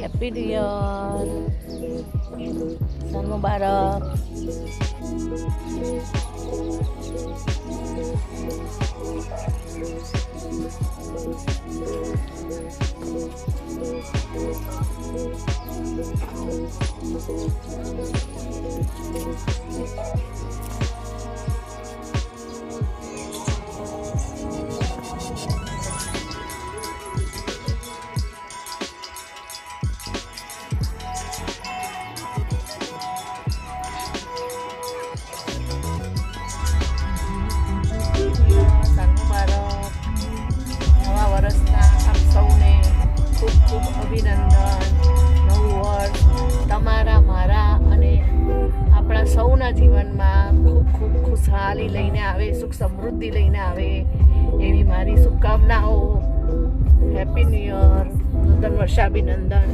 Happy new year, સાલ મુબારક. અભિનંદન. નવું વર્ષ તમારા, મારા અને આપણા સૌના જીવનમાં ખૂબ ખૂબ ખુશહાલી લઈને આવે, સુખ સમૃદ્ધિ લઈને આવે એવી મારી શુભકામનાઓ. હેપી ન્યૂ યર, નૂતન વર્ષાભિનંદન.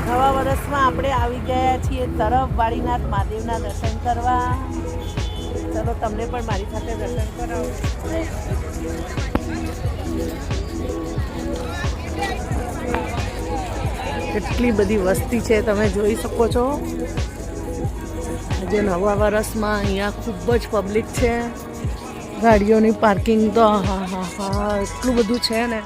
નવા વર્ષમાં આપણે આવી ગયા છીએ તરફ વાડીનાથ મહાદેવના દર્શન કરવા. ચલો તમને પણ મારી સાથે દર્શન કરાવો. કેટલી બધી વસ્તી છે તમે જોઈ શકો છો. આજે નવા વર્ષમાં અહીંયા ખૂબ જ પબ્લિક છે. ગાડીઓની પાર્કિંગ તો હા એટલું બધું છે ને.